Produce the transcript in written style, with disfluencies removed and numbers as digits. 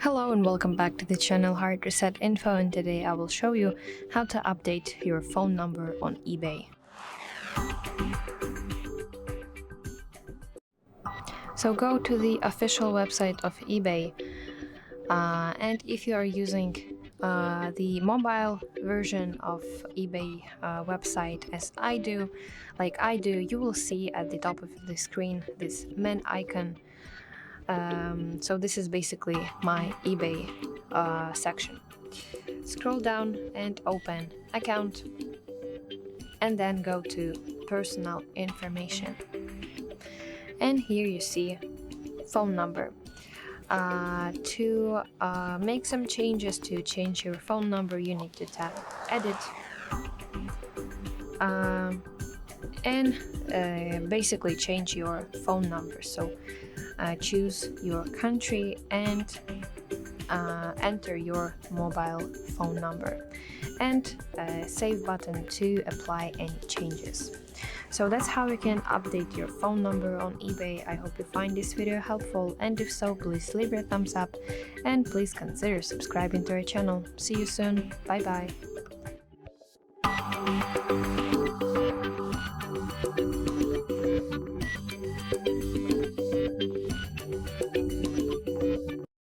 Hello and welcome back to the channel HardReset.Info, and today I will show you how to update your phone number on eBay. So go to the official website of eBay, and if you are using the mobile version of eBay website as I do, you will see at the top of the screen this men icon. So this is basically my eBay section. Scroll down and open account, and then go to personal information. And here you see phone number. To make some changes to change your phone number, you need to tap edit and basically change your phone number. So choose your country and enter your mobile phone number, and save button to apply any changes. So that's how you can update your phone number on eBay. I hope you find this video helpful, and if so, please leave a thumbs up and please consider subscribing to our channel. See you soon. Bye bye.